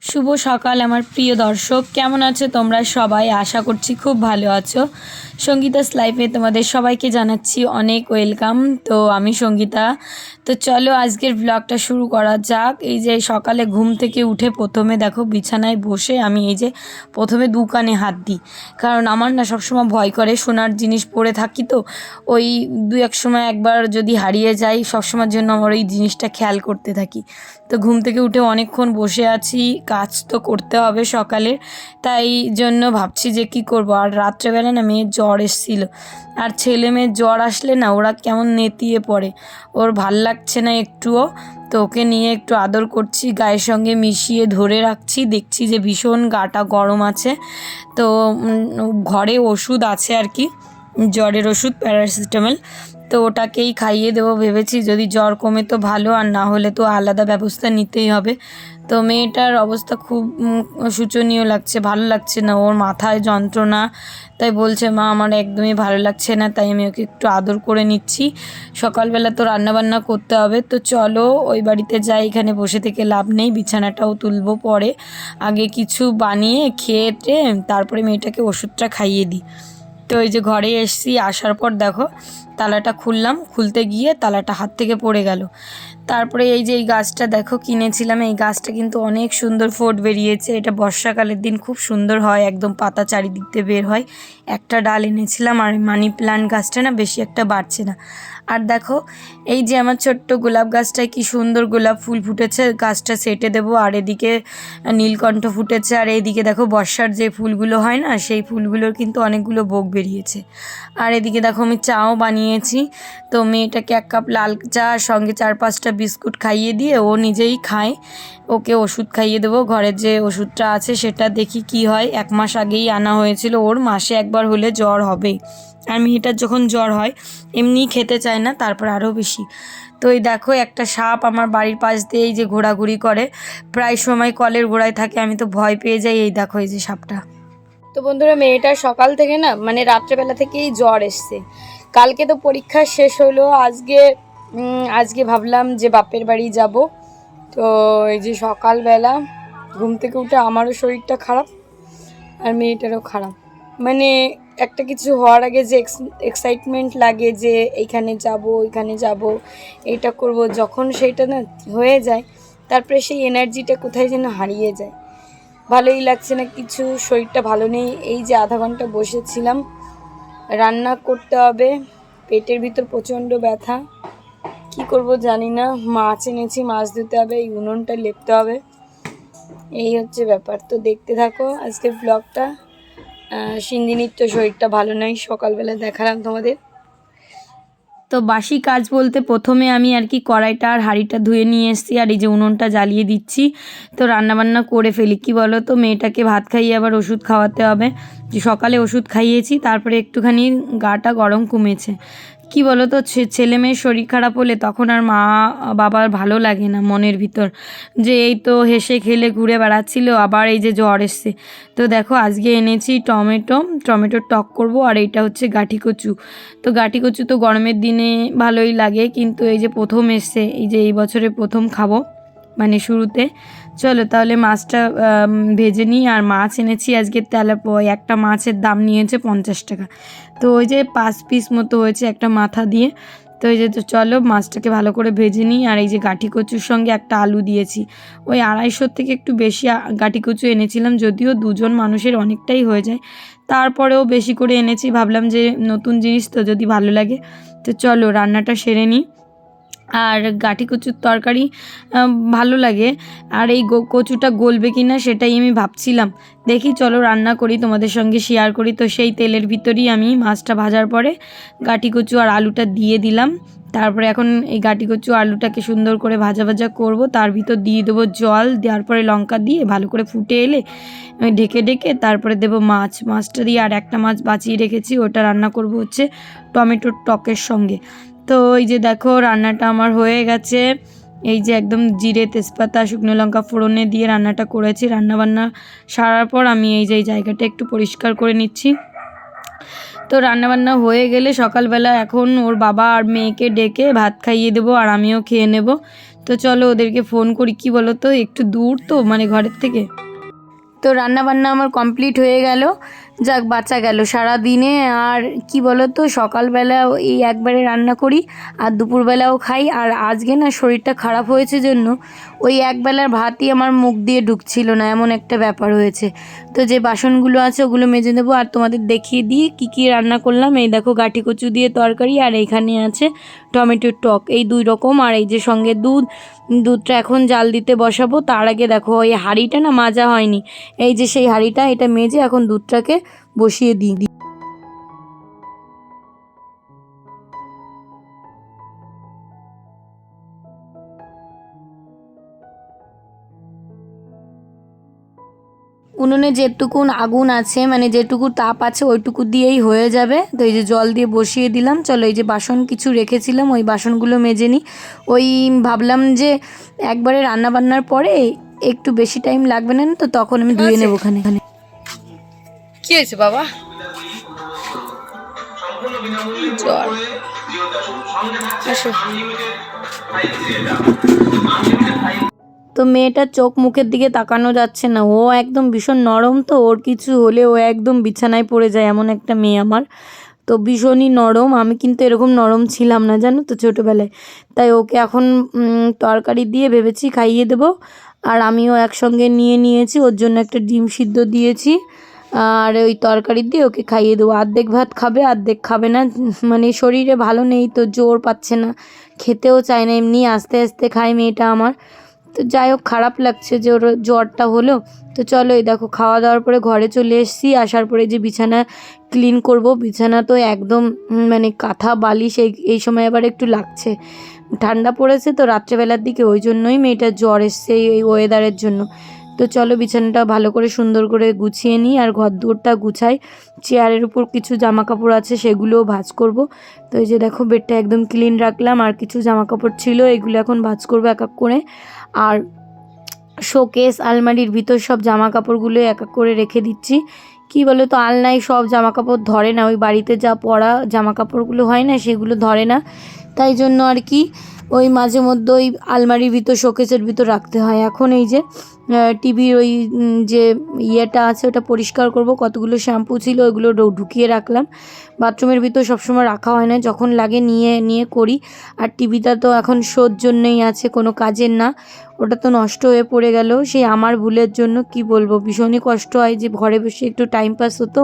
শুভ সকাল আমার প্রিয় দর্শক, কেমন আছো তোমরা সবাই? আশা করছি খুব ভালো আছো। সঙ্গীতাস লাইফে তোমাদের সবাইকে জানাচ্ছি অনেক ওয়েলকাম। তো আমি সঙ্গীতা। তো চলো আজকের ব্লগটা শুরু করা যাক। এই যে সকালে ঘুম থেকে উঠে প্রথমে দেখো বিছানায় বসে আমি এই যে প্রথমে দোকানে হাত দিই, কারণ আমার না সবসময় ভয় করে, সোনার জিনিস পরে থাকি তো ওই দু এক সময় একবার যদি হারিয়ে যাই সবসময়ের জন্য আমার ওই জিনিসটা খেয়াল করতে থাকি। তো ঘুম থেকে উঠে অনেকক্ষণ বসে আছি, কাজ তো করতে হবে সকালে, তাই জন্য ভাবছি যে কি করব। আর রাত্রেবেলা না মেয়ের জ্বর এসেছিলো, আর ছেলে মেয়ের জ্বর আসলে না ওরা কেমন নেতিয়ে পড়ে, ওর ভাল লাগছে না একটুও। তো ওকে নিয়ে একটু আদর করছি, গায়ের সঙ্গে মিশিয়ে ধরে রাখছি, দেখছি যে ভীষণ গাটা গরম আছে। তো ঘরে ওষুধ আছে আর কি, জ্বরের ওষুধ প্যারাসিটামল, তো ওটাকেই খাইয়ে দেবো ভেবেছি। যদি জ্বর কমে তো ভালো, আর না হলে তো আলাদা ব্যবস্থা নিতেই হবে। তো মেয়েটার অবস্থা খুব শোচনীয় লাগছে, ভালো লাগছে না, ওর মাথায় যন্ত্রণা, তাই বলছে মা আমার একদমই ভালো লাগছে না, তাই আমি ওকে একটু আদর করে নিচ্ছি। সকালবেলা তো রান্নাবান্না করতে হবে, তো চলো ওই বাড়িতে যাই, এখানে বসে থেকে লাভ নেই, বিছানাটাও তুলবো পরে, আগে কিছু বানিয়ে খেয়ে তারপরে মেয়েটাকে ওষুধটা খাইয়ে দিই। তো এই যে ঘরে এসছি, আসার পর দেখো তালাটা খুললাম, খুলতে গিয়ে তালাটা হাত থেকে পড়ে গেল। তারপরে এই যে এই গাছটা দেখো কিনেছিলাম, এই গাছটা কিন্তু অনেক সুন্দর ফোট বেরিয়েছে, এটা বর্ষাকালের দিন খুব সুন্দর হয়, একদম পাতা চারিদিক দিয়ে বের হয়। একটা ডাল এনেছিলাম, আর মানি প্লান্ট গাছটা না বেশি একটা বাড়ছে না। আর দেখো এই যে আমার ছোট্ট গোলাপ গাছটায় কি সুন্দর গোলাপ ফুল ফুটেছে, গাছটা সেটে দেবো। আর এদিকে নীলকণ্ঠ ফুটেছে, আর এইদিকে দেখো বর্ষার যে ফুলগুলো হয় না সেই ফুলগুলোর কিন্তু অনেকগুলো বোক বেরিয়েছে। আর এদিকে দেখো আমি চাও বানিয়েছি, তো মেয়েটাকে এক কাপ লাল চা সঙ্গে 4-5টা বিস্কুট খাইয়ে দিয়ে ও নিজেই খায়, ওকে ওষুধ খাইয়ে দেবো। ঘরের যে ওষুধটা আছে সেটা দেখি কি হয়, 1 মাস আগেই আনা হয়েছিল, ওর মাসে একবার হলে জ্বর হবে। আর মেয়েটার যখন জ্বর হয় এমনিই খেতে চায় না, তারপর আরও বেশি। তো এই দেখো একটা সাপ আমার বাড়ির পাশ দিয়ে এই যে ঘোরাঘুরি করে, প্রায় সময় কলের গোড়ায় থাকে, আমি তো ভয় পেয়ে যাই। এই দেখো এই যে সাপটা। তো বন্ধুরা মেয়েটার সকাল থেকে না মানে রাত্রেবেলা থেকেই জ্বর এসছে। কালকে তো পরীক্ষা শেষ হলো, আজকে ভাবলাম যে বাপের বাড়ি যাব। তো এই যে সকালবেলা ঘুম থেকে উঠে আমারও শরীরটা খারাপ আর মেয়েটারও খারাপ, মানে একটা কিছু হওয়ার আগে যে এক্সাইটমেন্ট লাগে যে এইখানে যাব ওইখানে যাব এটা করব, যখন সেইটা না হয়ে যায় তারপরে সেই এনার্জিটা কোথায় যেন হারিয়ে যায়, ভালোই লাগছে না কিছু, শরীরটা ভালো নেই। এই যে আধা ঘন্টা বসেছিলাম, রান্না করতে হবে, পেটের ভিতর প্রচণ্ড ব্যথা, কি করব জানি না। মাছ এনেছি, মাছ ধুতে হবে, এই উনুনটা লেপতে হবে, এই হচ্ছে ব্যাপার। তো দেখতে থাকো আজকের ব্লগটা। সিন্দিনির তো শরীরটা ভালো নয়, সকালবেলা দেখালাম তোমাদের। তো বাসি কাজ বলতে প্রথমে আমি আর কি কড়াইটা আর হাঁড়িটা ধুয়ে নিয়ে এসেছি, আর এই যে উনুনটা জ্বালিয়ে দিচ্ছি। তো রান্নাবান্না করে ফেলি, কি বলো তো, মেয়েটাকে ভাত খাইয়ে আবার ওষুধ খাওয়াতে হবে। যে সকালে ওষুধ খাইয়েছি, তারপরে একটুখানি গাটা গরম কমেছে। কি বলো তো, ছেলে মেয়ের শরীর খারাপ হলে তখন আর মা বাবার ভালো লাগে না মনের ভিতর, যে এই তো হেসে খেলে ঘুরে বেড়াচ্ছিল, আবার এই যে জ্বর এসছে। তো দেখো আজকে এনেছি টমেটোর টক করব, আর এইটা হচ্ছে গাঠি কচু। তো গাঠি কচু তো গরমের দিনে ভালোই লাগে, কিন্তু এই যে প্রথম এসছে, এই যে এই বছরে প্রথম খাবো মানে শুরুতে। চলো তাহলে মাছটা ভেজে নিই। আর মাছ এনেছি আজকে তেলাপোয়া, একটা মাছের দাম নিয়েছে 50 টাকা। তো ওই যে 5 পিস মতো হয়েছে একটা মাথা দিয়ে। তো এই যে তো চলো মাছটাকে ভালো করে ভেজে নিই। আর এই যে গাঠি কচুর সঙ্গে একটা আলু দিয়েছি, ওই 250 থেকে একটু বেশি গাঠি কচু এনেছিলাম, যদিও 2জন মানুষের অনেকটাই হয়ে যায়, তারপরেও বেশি করে এনেছি, ভাবলাম যে নতুন জিনিস তো যদি ভালো লাগে। তো চলো রান্নাটা সেরে নিই। আর গাঠি কচুর তরকারি ভালো লাগে, আর এই কচুটা গলবে কি না সেটাই আমি ভাবছিলাম। দেখি চলো রান্না করি, তোমাদের সঙ্গে শেয়ার করি। তো সেই তেলের ভিতরেই আমি মাছটা ভাজার পরে গাঠি কচু আর আলুটা দিয়ে দিলাম। তারপরে এখন এই গাঠি কচু আলুটাকে সুন্দর করে ভাজা ভাজা করব, তার ভিতর দিয়ে দেবো জল, দেওয়ার পরে লঙ্কা দিয়ে ভালো করে ফুটে এলে ঢেকে ঢেকে তারপরে দেবো মাছটা দিয়ে। আর একটা মাছ বাঁচিয়ে রেখেছি, ওটা রান্না করব হচ্ছে টমেটোর টকের সঙ্গে। তো এই যে দেখো রান্নাটা আমার হয়ে গেছে, এই যে একদম জিরে তেজপাতা শুকনো লঙ্কা ফোড়নে দিয়ে রান্নাটা করেছি। রান্নাবান্না সারার পর আমি এই যে এই জায়গাটা একটু পরিষ্কার করে নিচ্ছি। তো রান্নাবান্না হয়ে গেলে সকালবেলা এখন ওর বাবা আর মেয়েকে ডেকে ভাত খাইয়ে দেবো, আর আমিও খেয়ে নেব। তো চলো ওদেরকে ফোন করি। কি বলো তো, একটু দূর তো মানে ঘরের থেকে। তো রান্না বান্না আমার কমপ্লিট হয়ে গেল, যাক বাঁচা গেল সারা দিনে। আর কি বলো তো, সকালবেলা এই একবারে রান্না করি আর দুপুরবেলাও খাই। আর আজকে না শরীরটা খারাপ হয়েছে জন্য ওই একবেলার ভাতই আমার মুখ দিয়ে ঢুকছিল না, এমন একটা ব্যাপার হয়েছে। তো যে বাসনগুলো আছে ওগুলো মেজে নেবো। আর তোমাদের দেখিয়ে দিই কী কী রান্না করলাম। এই দেখো গাঁঠি কচু দিয়ে তরকারি, আর এইখানে আছে টমেটোর টক, এই 2 রকম। আর এই যে সঙ্গে দুধটা এখন জাল দিতে বসাবো। তার আগে দেখো এই হাঁড়িটা না মাজা হয়নি, এই যে সেই হাঁড়িটা, এটা মেজে এখন দুধটাকে বসিয়ে দিই। উনুনে যেটুকুন আগুন আছে মানে যেটুকু তাপ আছে ওইটুকু দিয়েই হয়ে যাবে। তো এই যে জল দিয়ে বসিয়ে দিলাম। চলো এই যে বাসন কিছু রেখেছিলাম ওই বাসনগুলো মেজে নিই। ওই ভাবলাম যে একবারে রান্না বান্নার পরে একটু বেশি টাইম লাগবে না, তো তখন আমি ধুয়ে নেবো ওখানে। কি হয়েছে বাবা? জ্বর। আসো। তো মেয়েটার চোখ মুখের দিকে তাকানো যাচ্ছে না, ও একদম ভীষণ নরম। তো ওর কিছু হলে ও একদম বিছানায় পড়ে যায়, এমন একটা মেয়ে আমার। তো ভীষণই নরম, আমি কিন্তু এরকম নরম ছিলাম না জানো তো ছোটোবেলায়। তাই ওকে এখন তরকারি দিয়ে ভেবেছি খাইয়ে দেবো। আর আমিও একসঙ্গে নিয়েছি, ওর জন্য একটা ডিম সিদ্ধ দিয়েছি। আর ওই তরকারি দিয়ে ওকে খাইয়ে দেবো। অর্ধেক ভাত খাবে, অর্ধেক খাবে না। মানে শরীরে ভালো নেই তো, জোর পাচ্ছে না, খেতেও চায় না, এমনি আস্তে আস্তে খায় মেয়েটা আমার। তো যাই হোক, খারাপ লাগছে যে ওর জ্বরটা হলো। তো চলো এই দেখো খাওয়া দাওয়ার পরে ঘরে চলে এসেছি। আসার পরে যে বিছানা ক্লিন করব, বিছানা তো একদম মানে কাঁথা বালিশ এই সময় আবার একটু লাগছে, ঠান্ডা পড়েছে তো রাত্রেবেলার দিকে, ওই জন্যই মেয়েটার জ্বর এসছে এই ওয়েদারের জন্য। তো চলো বিছানাটা ভালো করে সুন্দর করে গুছিয়ে নিই আর ঘর দুয়ারটা গুছাই। চেয়ারের উপর কিছু জামা কাপড় আছে সেগুলোও ভাঁজ করব। তো এই যে দেখো বেডটা একদম ক্লিন রাখলাম, আর কিছু জামা কাপড় ছিল এগুলো এখন ভাঁজ করবো এক এক করে। আর শোকেস আলমারির ভিতর সব জামা কাপড়গুলো এক এক করে রেখে দিচ্ছি। কি বলো তো, আলনায় সব জামা কাপড় ধরে না, ওই বাড়িতে যা পরা জামা কাপড়গুলো হয় না সেগুলো ধরে না, তাই জন্য আর কি ওই মাঝে মধ্যে ওই আলমারির ভিতর শোকেসের ভিতর রাখতে হয়। এখন এই যে টিভির ওই যে ইয়েটা আছে ওটা পরিষ্কার করব, কতগুলো শ্যাম্পু ছিল ওইগুলো ঢুকিয়ে রাখলাম। বাথরুমের ভিতর সবসময় রাখা হয় না, যখন লাগে নিয়ে নিয়ে করি। আর টিভিটা তো এখন শোর জন্যই আছে, কোনো কাজের না, ওটা তো নষ্ট হয়ে পড়ে গেল সেই আমার ভুলের জন্য। কি বলবো, ভীষণই কষ্ট হয় যে ঘরে বসে একটু টাইম পাস হতো,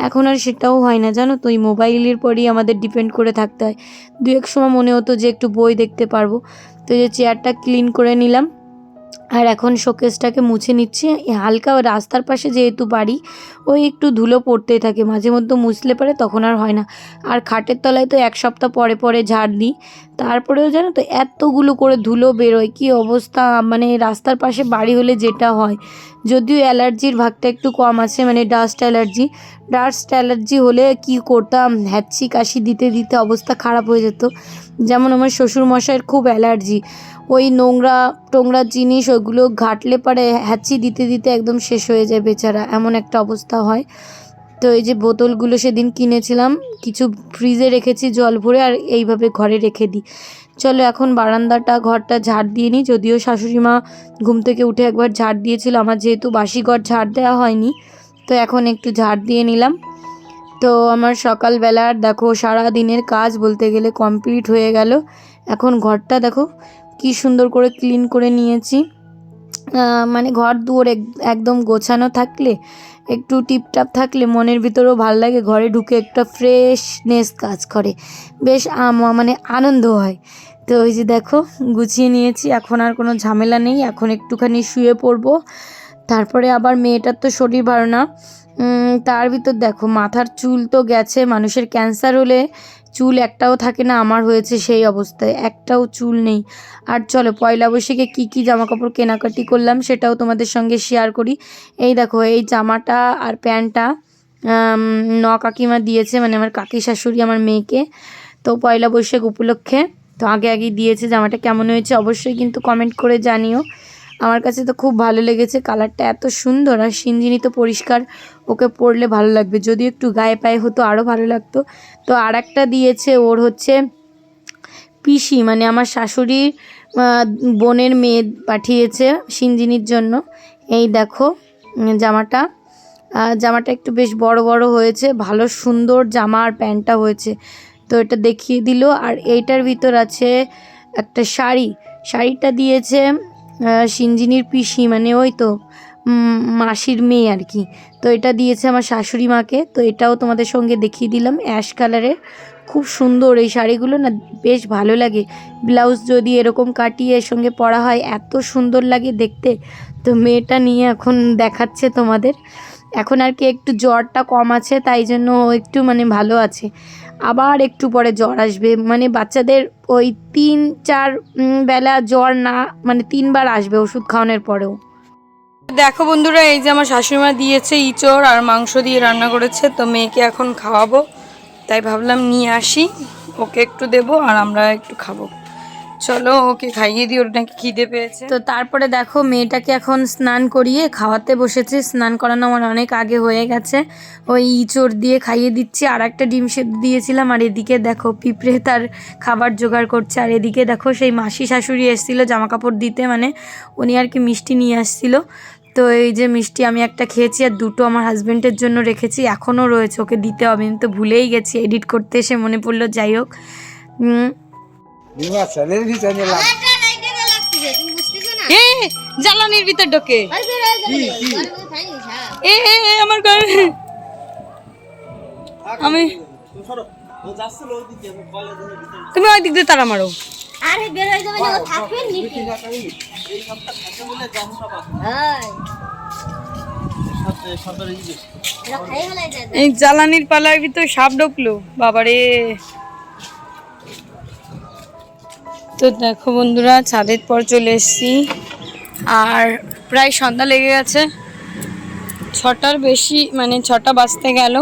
এখন আর সেটাও হয় না জানো তো। এই মোবাইলের পরেই আমাদের ডিপেন্ড করে থাকতে হয়। দু এক সময় মনে হতো যে একটু বই দেখতে পারবো। তো এই যে চেয়ারটা ক্লিন করে নিলাম, আর এখন শোকেসটাকে মুছে নিচ্ছি। হালকা রাস্তার পাশে যেহেতু বাড়ি, ওই একটু ধুলো পড়তেই থাকে, মাঝে মধ্যে মুছলে পারে, তখন আর হয় না। আর খাটের তলায় তো 1 সপ্তাহ পরে পরে ঝাড় দিই, তারপরেও জানো তো এতগুলো করে ধুলো বেরোয়, কি অবস্থা। মানে রাস্তার পাশে বাড়ি হলে যেটা হয়, যদিও অ্যালার্জির ভাগটা একটু কম আছে, মানে ডাস্ট অ্যালার্জি হলে কি করতাম, হ্যাঁচি কাশি দিতে দিতে অবস্থা খারাপ হয়ে যেত। যেমন আমার শ্বশুরমশাইয়ের খুব অ্যালার্জি, ওই নোংরা টোংরা জিনিস ওইগুলো ঘাটলে পারে হ্যাঁচি দিতে দিতে একদম শেষ হয়ে যায় বেচারা, এমন একটা অবস্থা হয়। তো এই যে বোতলগুলো সেদিন কিনেছিলাম, কিছু ফ্রিজে রেখেছি জল ভরে, আর এইভাবে ঘরে রেখে দিই। চলো এখন বারান্দাটা ঘরটা ঝাড় দিয়ে নিই, যদিও শাশুড়ি মা ঘুম থেকে উঠে একবার ঝাড় দিয়েছিল, আমার যেহেতু বাসি ঘর ঝাড় দেওয়া হয়নি, তো এখন একটু ঝাড় দিয়ে নিলাম। তো আমার সকালবেলার দেখো সারা দিনের কাজ বলতে গেলে কমপ্লিট হয়ে গেল। এখন ঘরটা দেখো কি সুন্দর করে ক্লিন করে নিয়েছি। মানে ঘর দুয়ার একদম গোছানো থাকলে, একটু টিপটাপ থাকলে মনের ভিতরেও ভালো লাগে, ঘরে ঢুকে একটা ফ্রেশনেস কাজ করে, বেশ মানে আনন্দ হয়। তো ওই যে দেখো গুছিয়ে নিয়েছি, এখন আর কোনো ঝামেলা নেই। এখন একটুখানি শুয়ে পড়বো, তারপরে আবার মেয়েটার তো শরীর ভালো না, তার ভিতর দেখো মাথার চুল তো গেছে, মানুষের ক্যান্সার হলে চুল একটাও থাকে না, আমার হয়েছে সেই অবস্থায়, একটাও চুল নেই। আর চলো পয়লা বৈশাখে কী কী জামাকাপড় কেনাকাটি করলাম সেটাও তোমাদের সঙ্গে শেয়ার করি। এই দেখো এই জামাটা আর প্যান্টটা কাকিমা দিয়েছে, মানে আমার কাকি শাশুড়ি আমার মেয়েকে, তো পয়লা বৈশাখ উপলক্ষে। তো আগেই দিয়েছে, জামাটা কেমন হয়েছে অবশ্যই কিন্তু কমেন্ট করে জানিও। আমার কাছে তো খুব ভালো লেগেছে, কালারটা এত সুন্দর, আর সিনজিনি তো পরিষ্কার, ওকে পরলে ভালো লাগবে, যদি একটু গায়ে পায়ে হতো আরও ভালো লাগতো। তো আর একটা দিয়েছে ওর হচ্ছে পিসি মানে আমার শাশুড়ির বোনের মেয়ে পাঠিয়েছে সিঞ্জিনির জন্য। এই দেখো জামাটা, জামাটা একটু বেশ বড় বড় হয়েছে, ভালো সুন্দর জামা আর প্যান্টটা হয়েছে। তো এটা দেখিয়ে দিল। আর এইটার ভিতর আছে একটা শাড়ি, শাড়িটা দিয়েছে সিঞ্জিনির পিসি মানে ওই তো মাসির মেয়ে আর কি। তো এটা দিয়েছে আমার শাশুড়ি মাকে। তো এটাও তোমাদের সঙ্গে দেখিয়ে দিলাম, অ্যাশ কালারের, খুব সুন্দর। এই শাড়িগুলো না বেশ ভালো লাগে, ব্লাউজ যদি এরকম কাটিয়ে এর সঙ্গে পরা হয় এত সুন্দর লাগে দেখতে। তো মেয়েটা নিয়ে এখন দেখাচ্ছে তোমাদের। এখন আর কি একটু জ্বরটা কম আছে, তাই জন্য একটু মানে ভালো আছে। আবার একটু পরে জ্বর আসবে, মানে বাচ্চাদের ওই 3-4 বেলা জ্বর না, মানে 3বার আসবে ওষুধ খাওয়ানোর পরেও। দেখো বন্ধুরা, এই যে আমার শাশুড়িমা দিয়েছে ইঁচড় আর মাংস দিয়ে রান্না করেছে, তো মেয়েকে এখন খাওয়াবো, তাই ভাবলাম নিয়ে আসি, ওকে একটু দেবো আর আমরা একটু খাবো। চলো ওকে খাইয়ে দিই, ওর নাকি খিদে পেয়েছে। তো তারপরে দেখো মেয়েটাকে এখন স্নান করিয়ে খাওয়াতে বসেছি। স্নান করানো আমার অনেক আগে হয়ে গেছে, ওই ইঁচড় দিয়ে খাইয়ে দিচ্ছি। আর একটা ডিম সেদ্ধ দিয়েছিলাম। আর এদিকে দেখো পিঁপড়ে তার খাবার জোগাড় করছে। আর এদিকে দেখো সেই মাসি শাশুড়ি এসেছিলো জামা কাপড় দিতে, মানে উনি আর কি মিষ্টি নিয়ে আসছিলো। তো এই যে মিষ্টি আমি একটা খেয়েছি আর দুটো আমার হাজব্যান্ডের জন্য রেখেছি, এখনও রয়েছে, ওকে দিতে হবে। আমি তো ভুলেই গেছি, এডিট করতে এসে মনে পড়লো। যাই হোক, জ্বালানির ভিতর ঢোকে আমার আমি তুমি ওই দিক দিয়ে তারা মারো। এই জ্বালানির পালার ভিতর সাপ ঢুকলো বাবারে। তো দেখো বন্ধুরা, ছাদের পর চলে এসেছি আর প্রায় সন্ধ্যা লেগে গেছে, 6টার বেশি, মানে 6টা বাজতে গেল।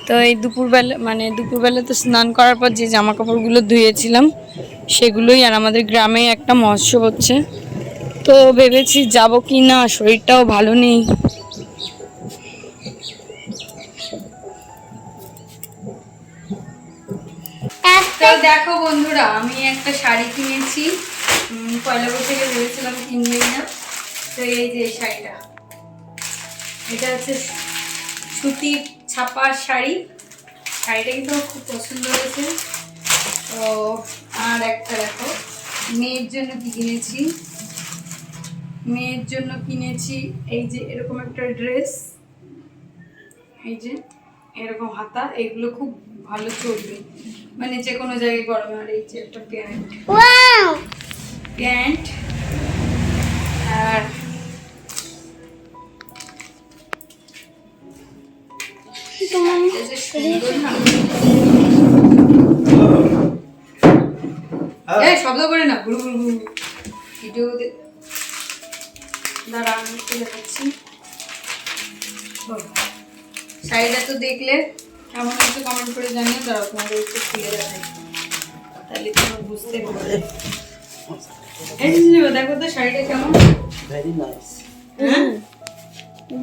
তো এই দুপুরবেলা তো স্নান করার পর যে জামা কাপড়গুলো ধুয়েছিলাম সেগুলোই, আর আমাদের গ্রামে একটা মহোৎসব হচ্ছে, তো ভেবেছি যাব কি না, শরীরটাও ভালো নেই। তো দেখো বন্ধুরা, আমি একটা শাড়ি কিনেছি, পয়লা বৈশাখে ভেবেছিলাম কিনবেই না। তো এই যে এই শাড়িটা, এটা হচ্ছে সুতির ছাপা শাড়ি, শাড়িটা কিন্তু খুব পছন্দ হয়েছে। তো আর একটা দেখো মেয়ের জন্য কি কিনেছি, মেয়ের জন্য কিনেছি এই যে এরকম একটা ড্রেস, এই যে এরকম হাতা, এগুলো খুব ভালো চলবে, মানে যে কোনো জায়গায় গরমে। আর এই যে একটা প্যান্ট, প্যান্ট আর শব্দ করে না, গুরু গুরু গুরু ভিডিও দাঁড়া আমি একটু দেখাচ্ছি। শাড়িটা তো দেখলে কেমন একটু কমেন্ট করে জানিও, দাঁড়াও তোমাদের একটু খুলে দেখাই, তাহলে তোমরা বুঝতে পারবে। দেখো তো শাড়িটা কেমন, ভেরি নাইস। হ্যাঁ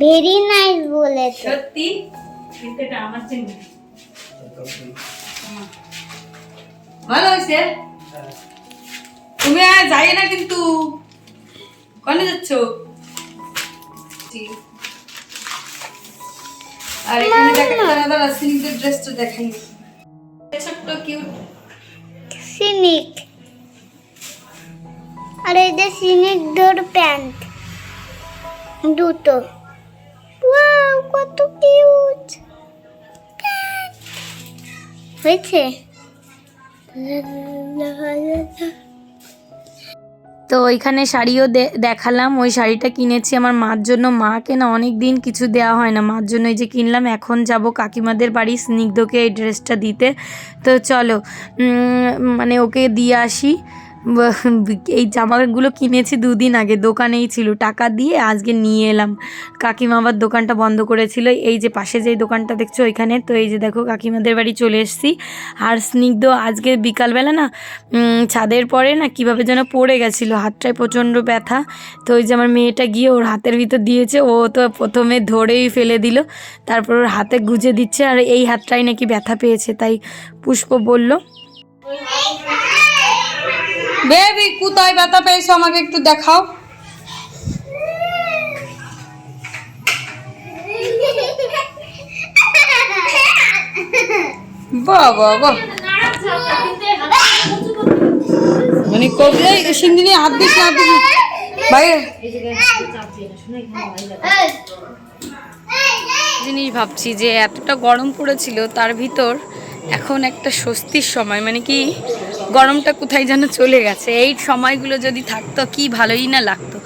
ভেরি নাইস বলেছে, সত্যি কিন্তু এটা আমার জন্য ভালো হয়েছে। তুমি আর যাই না কিন্তু, কনে যাচ্ছ? আর এখানে দাদা সিনিকদের ড্রেসটা দেখাই, ছোট্ট কিউট সিনিক। আর এই যে সিনিক ডোর প্যান্ট দুটো, ওয়াও কত কিউট হয়েছে। তো ওইখানে শাড়িও দেখালাম, ওই শাড়িটা কিনেছি আমার মার জন্য। মাকে না অনেক দিন কিছু দেওয়া হয় না, মার জন্য এই যে কিনলাম। এখন যাব কাকিমাদের বাড়ি স্নিগ্ধকে এই ড্রেসটা দিতে। তো চলো মানে ওকে দিয়ে আসি। এই জামাগুলো কিনেছি 2 দিন আগে, দোকানেই ছিল, টাকা দিয়ে আজকে নিয়ে এলাম। কাকিমা আবার দোকানটা বন্ধ করেছিল, এই যে পাশে যেই দোকানটা দেখছো ওইখানে। তো এই যে দেখো কাকিমাদের বাড়ি চলে এসেছি। আর স্নিগ্ধ আজকে বিকালবেলা না ছাদের পরে না কীভাবে যেন পড়ে গেছিলো, হাতটায় প্রচণ্ড ব্যথা। তো ওই যে আমার মেয়েটা গিয়ে ওর হাতের ভিতর দিয়েছে, ও তো প্রথমে ধরেই ফেলে দিল, তারপর ওর হাতে গুজে দিচ্ছে। আর এই হাতটাই নাকি ব্যথা পেয়েছে, তাই পুষ্প বলল। বেবি কোথায় ব্যথা পেয়েছো আমাকে একটু দেখাও। বাহ বাহ বাহ, মানে কবলে সিন্দিনী হাত দিস না, হাত দিস না। বাইরে জিনিস ভাবছি যে এতটা গরম পড়েছিল, তার ভিতর এখন একটা স্বস্তির সময়, মানে কি গরমটা কোথায় যেন চলে গেছে। এই সময়গুলো যদি থাকতো কি ভালোই না লাগতো।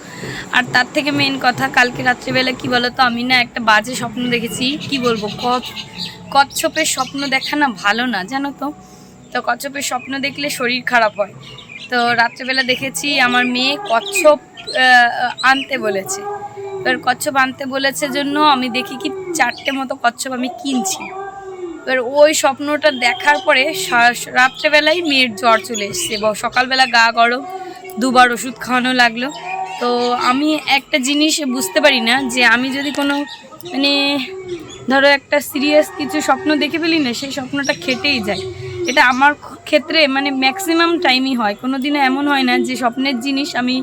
আর তার থেকে মেন কথা, কালকে রাত্রিবেলা কি বলতো, আমি না একটা বাজে স্বপ্ন দেখেছি। কি বলবো, কচ্ছপের স্বপ্ন দেখা না ভালো না, জানো তো। তো কচ্ছপের স্বপ্ন দেখলে শরীর খারাপ হয়। তো রাত্রেবেলা দেখেছি আমার মেয়ে কচ্ছপ আনতে বলেছে। এবার কচ্ছপ আনতে বলেছে জন্য আমি দেখি কি 4টে মতো কচ্ছপ আমি কিনছি। এবার ওই স্বপ্নটা দেখার পরে রাত্রেবেলায় মেয়ের জ্বর চলে এসছে, সকালবেলা গা গরম, 2বার ওষুধ খাওয়ানো লাগলো। তো আমি একটা জিনিস বুঝতে পারি না, যে আমি যদি কোনো মানে ধরো একটা সিরিয়াস কিছু স্বপ্ন দেখে ফেলি না, সেই স্বপ্নটা খেটেই যায়। এটা আমার ক্ষেত্রে মানে ম্যাক্সিমাম টাইমই হয়। কোনো দিনও এমন হয় না যে স্বপ্নের জিনিস আমি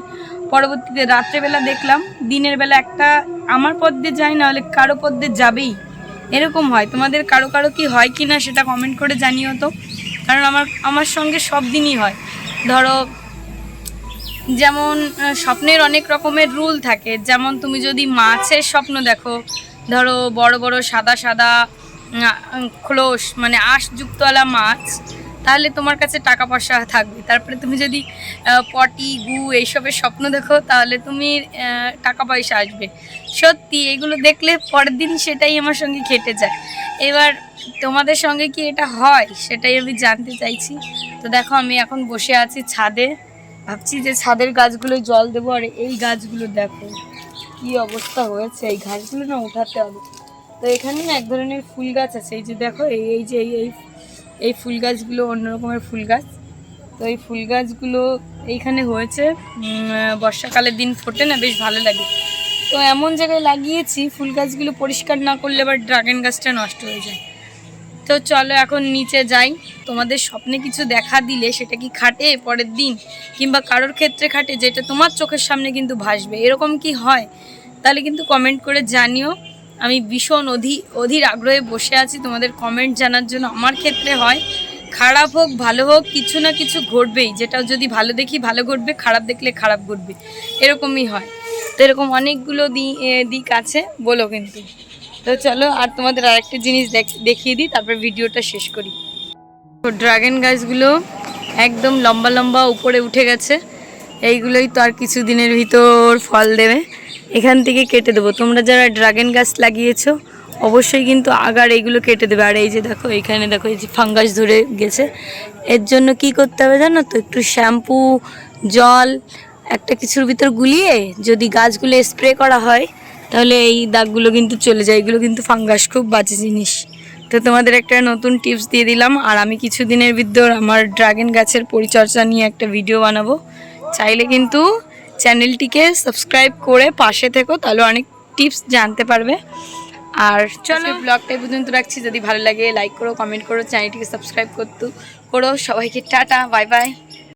পরবর্তীতে রাত্রেবেলা দেখলাম, দিনের বেলা একটা আমার পথ দিয়ে যায়, না হলে কারো পথ দিয়ে যাবেই, এরকম হয়। তোমাদের কারো কারো কি হয় কি না সেটা কমেন্ট করে জানিও তো, কারণ আমার সঙ্গে সব দিনই হয়। ধরো যেমন স্বপ্নের অনেক রকমের রুল থাকে, যেমন তুমি যদি মাছের স্বপ্ন দেখো, ধরো বড় বড় সাদা সাদা খোলস মানে আঁশযুক্তওয়ালা মাছ, তাহলে তোমার কাছে টাকা পয়সা থাকবে। তারপরে তুমি যদি পটি গু এইসবের স্বপ্ন দেখো, তাহলে তুমি টাকা পয়সা আসবে। সত্যি এগুলো দেখলে পরের দিন সেটাই আমার সঙ্গে খেটে যায়। এবার তোমাদের সঙ্গে কি এটা হয় সেটাই আমি জানতে চাইছি। তো দেখো আমি এখন বসে আছি ছাদে, ভাবছি যে ছাদের গাছগুলোয় জল দেবো। আর এই গাছগুলো দেখো কি অবস্থা হয়েছে, এই গাছগুলো না উঠাতে হবে। তো এখানে না এক ধরনের ফুল গাছ আছে, এই যে দেখো এই যে এই ফুল গাছগুলো অন্য রকমের ফুল গাছ। তো এই ফুল গাছগুলো এইখানে হয়েছে, বর্ষাকালের দিন ফোটে না, বেশ ভালো লাগে। তো এমন জায়গায় লাগিয়েছি, ফুল গাছগুলো পরিষ্কার না করলে আবার ড্রাগন গাছটা নষ্ট হয়ে যায়। তো চলো এখন নিচে যাই। তোমাদের স্বপ্নে কিছু দেখা দিলে সেটা কি খাটে পরের দিন, কিংবা কারোর ক্ষেত্রে খাটে যেটা তোমার চোখের সামনে কিন্তু ভাসবে, এরকম কি হয়? তাহলে কিন্তু কমেন্ট করে জানিও। আমি ভীষণ অধীর আগ্রহে বসে আছি তোমাদের কমেন্ট জানার জন্য। আমার ক্ষেত্রে হয়, খারাপ হোক ভালো হোক কিছু না কিছু ঘটবেই, যেটা যদি ভালো দেখি ভালো ঘটবে, খারাপ দেখলে খারাপ ঘটবে, এরকমই হয়। তো এরকম অনেকগুলো দিক আছে বলো কিন্তু। তো চলো আর তোমাদের আরেকটা জিনিস দেখিয়ে দিই, তারপর ভিডিওটা শেষ করি। ড্রাগন গাছগুলো একদম লম্বা লম্বা উপরে উঠে গেছে, এইগুলোই তো আর কিছু দিনের ভিতর ফল দেবে। এখান থেকে কেটে দেবো। তোমরা যারা ড্রাগন গাছ লাগিয়েছো অবশ্যই কিন্তু আগার এইগুলো কেটে দেবে। আর এই যে দেখো এইখানে দেখো এই যে ফাঙ্গাস ধরে গেছে, এর জন্য কি করতে হবে জানো তো, একটু শ্যাম্পু জল একটা কিছুর ভিতর গুলিয়ে যদি গাছগুলো স্প্রে করা হয়, তাহলে এই দাগগুলো কিন্তু চলে যায়। এগুলো কিন্তু ফাঙ্গাস, খুব বাজে জিনিস। তো তোমাদের একটা নতুন টিপস দিয়ে দিলাম। আর আমি কিছুদিনের ভিতর আমার ড্রাগন গাছের পরিচর্যা নিয়ে একটা ভিডিও বানাবো, চাইলে কিন্তু চ্যানেলটিকে সাবস্ক্রাইব করে পাশে থেকো, তাহলে অনেক টিপস জানতে পারবে। আর চলো ব্লগটা পর্যন্ত রাখছি। যদি ভালো লাগে লাইক করো, কমেন্ট করো, চ্যানেলটিকে সাবস্ক্রাইব করো। সবাইকে টাটা, বাই বাই।